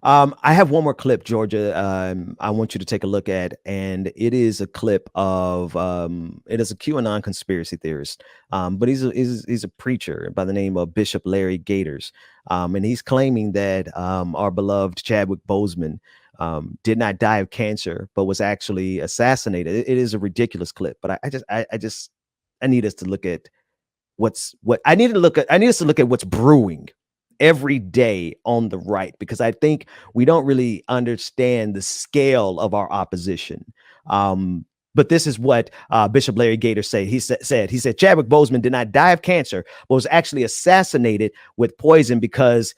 I have one more clip, Georgia. I want you to take a look at, and it is a clip of it is a QAnon conspiracy theorist, but he's a preacher by the name of Bishop Larry Gaiters, and he's claiming that our beloved Chadwick Boseman did not die of cancer, but was actually assassinated. It is a ridiculous clip, but I need us to look at I need us to look at what's brewing every day on the right, because I think we don't really understand the scale of our opposition. But this is what Bishop Larry Gator said. He said Chadwick Boseman did not die of cancer, but was actually assassinated with poison because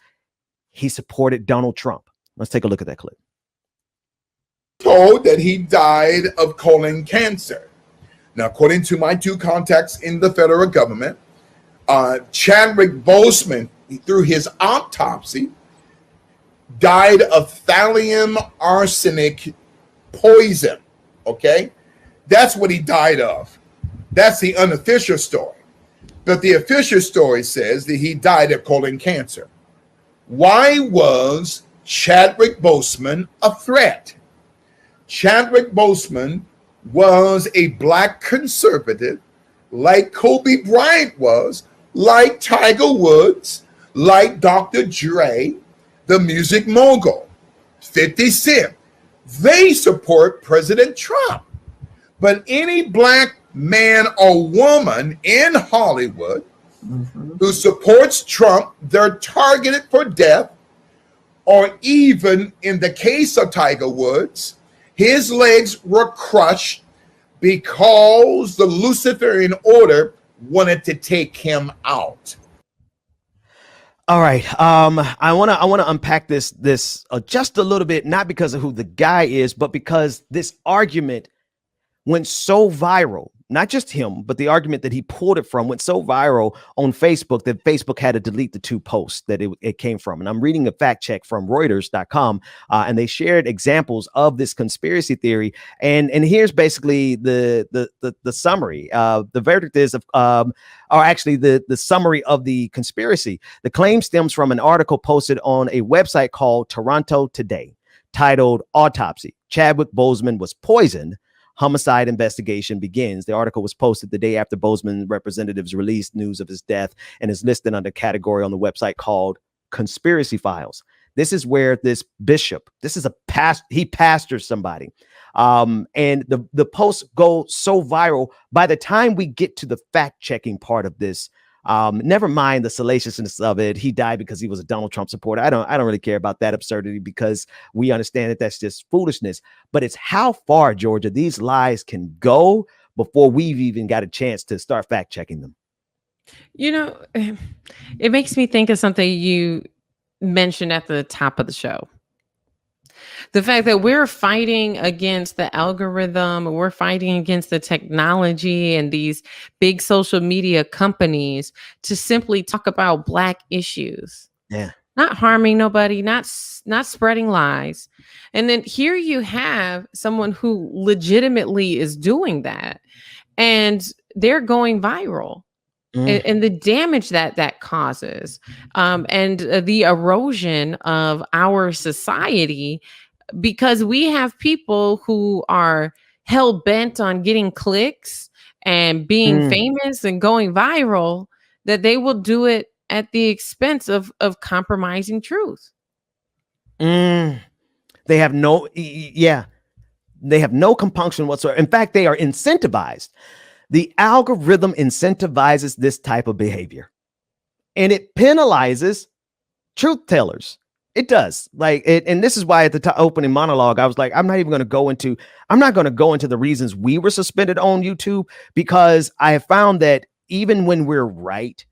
he supported Donald Trump. Let's take a look at that clip. Told that he died of colon cancer. Now, according to my two contacts in the federal government, Chadwick Boseman, through his autopsy, died of thallium arsenic poison. Okay, that's what he died of. That's the unofficial story. But the official story says that he died of colon cancer. Why was Chadwick Boseman a threat? Chadwick Boseman was a black conservative, like Kobe Bryant was, like Tiger Woods, like Dr. Dre, the music mogul, 50 Cent. They support President Trump. But any black man or woman in Hollywood who supports Trump, they're targeted for death, or even in the case of Tiger Woods, his legs were crushed because the Luciferian order wanted to take him out. All right. I want to unpack this just a little bit, not because of who the guy is, but because this argument went so viral. Not just him, but the argument that he pulled it from went so viral on Facebook that Facebook had to delete the two posts that it came from. And I'm reading a fact check from Reuters.com, and they shared examples of this conspiracy theory. And here's basically the summary. The verdict is or actually the summary of the conspiracy. The claim stems from an article posted on a website called Toronto Today, titled "Autopsy: Chadwick Boseman was poisoned. Homicide investigation begins." The article was posted the day after Boseman representatives released news of his death and is listed under a category on the website called Conspiracy Files. This is where this bishop, this is he pastors somebody. And the posts go so viral. By the time we get to the fact checking part of this, never mind the salaciousness of it. He died because he was a Donald Trump supporter. I don't really care about that absurdity, because we understand that that's just foolishness. But it's how far, Georgia, these lies can go before we've even got a chance to start fact checking them. You know, it makes me think of something you mentioned at the top of the show. The fact that we're fighting against the algorithm, we're fighting against the technology and these big social media companies to simply talk about Black issues. Yeah. Not harming nobody, not spreading lies. And then here you have someone who legitimately is doing that, and they're going viral. And the damage that causes, and the erosion of our society, because we have people who are hell bent on getting clicks and being famous and going viral, that they will do it at the expense of compromising truth. They have no compunction whatsoever. In fact, they are incentivized. The algorithm incentivizes this type of behavior, and it penalizes truth tellers. It does. And this is why at the opening monologue, I was like, I'm not going to go into the reasons we were suspended on YouTube, because I have found that even when we're right,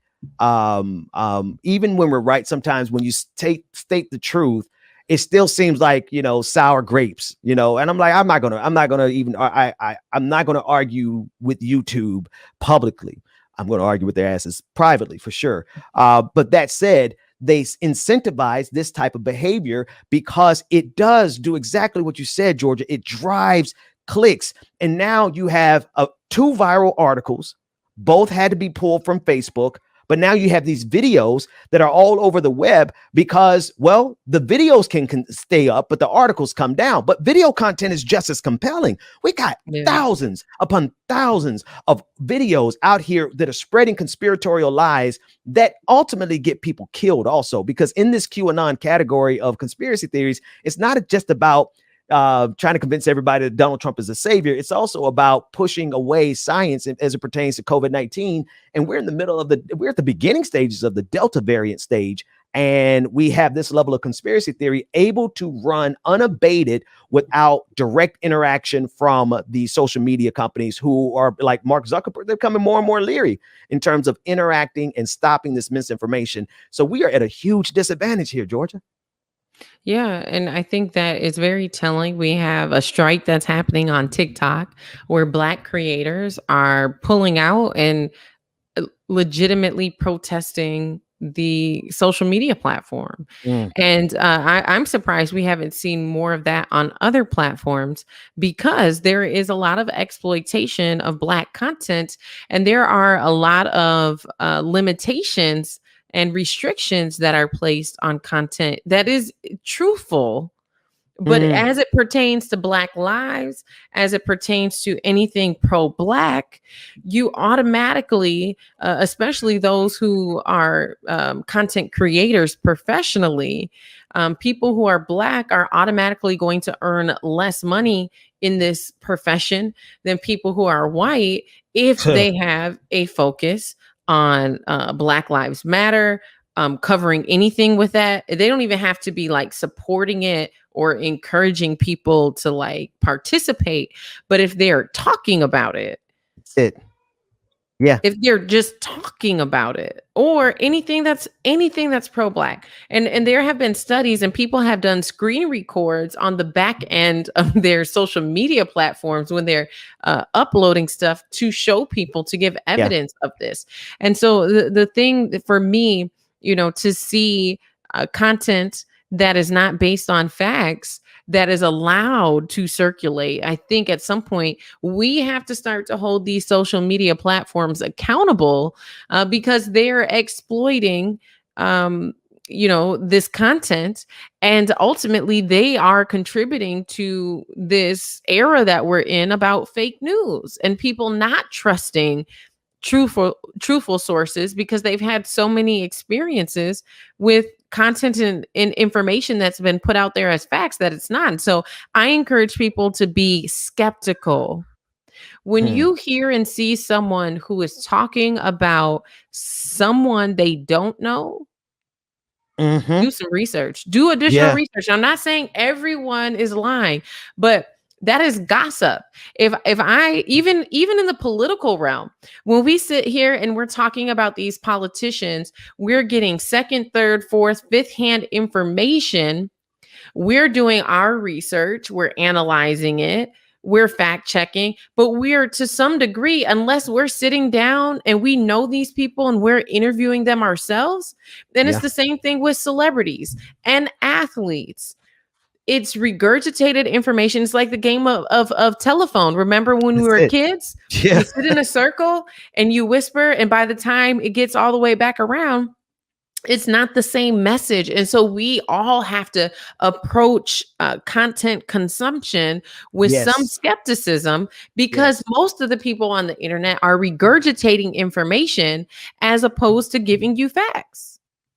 sometimes when you state the truth, it still seems like, sour grapes, and I'm like, I'm not going to argue with YouTube publicly. I'm going to argue with their asses privately for sure. But that said, they incentivize this type of behavior because it does do exactly what you said, Georgia. It drives clicks. And now you have two viral articles. Both had to be pulled from Facebook. But now you have these videos that are all over the web because, well, the videos can stay up, but the articles come down. But video content is just as compelling. We got thousands upon thousands of videos out here that are spreading conspiratorial lies that ultimately get people killed also, because in this QAnon category of conspiracy theories, it's not just about trying to convince everybody that Donald Trump is a savior. It's also about pushing away science as it pertains to COVID-19. And we're in the middle of we're at the beginning stages of the Delta variant stage. And we have this level of conspiracy theory able to run unabated without direct interaction from the social media companies who are like Mark Zuckerberg. They're becoming more and more leery in terms of interacting and stopping this misinformation. So we are at a huge disadvantage here, Georgia. Yeah, and I think that it's very telling. We have a strike that's happening on TikTok where Black creators are pulling out and legitimately protesting the social media platform. And I'm surprised we haven't seen more of that on other platforms, because there is a lot of exploitation of Black content, and there are a lot of limitations and restrictions that are placed on content that is truthful. But as it pertains to Black lives, as it pertains to anything pro-Black, you automatically, especially those who are content creators professionally, people who are Black are automatically going to earn less money in this profession than people who are white if they have a focus on Black Lives Matter, covering anything with that. They don't even have to be like supporting it or encouraging people to like participate. But if they're talking about it, if they're just talking about it, or anything that's pro-Black, and there have been studies and people have done screen records on the back end of their social media platforms when they're uploading stuff to show people, to give evidence of this. And so the thing for me, to see content that is not based on facts that is allowed to circulate, I think at some point we have to start to hold these social media platforms accountable, because they're exploiting this content, and ultimately they are contributing to this era that we're in about fake news and people not trusting truthful sources because they've had so many experiences with content and information that's been put out there as facts that it's not. So I encourage people to be skeptical. When you hear and see someone who is talking about someone they don't know, do some research, do additional research. I'm not saying everyone is lying, but that is gossip. If I even in the political realm, when we sit here and we're talking about these politicians, we're getting second, third, fourth, fifth hand information. We're doing our research, we're analyzing it, we're fact checking, but we're to some degree, unless we're sitting down and we know these people and we're interviewing them ourselves, then it's the same thing with celebrities and athletes. It's regurgitated information. It's like the game of telephone. Remember when we were kids? You sit in a circle and you whisper, and by the time it gets all the way back around, it's not the same message. And so we all have to approach content consumption with some skepticism, because most of the people on the internet are regurgitating information as opposed to giving you facts.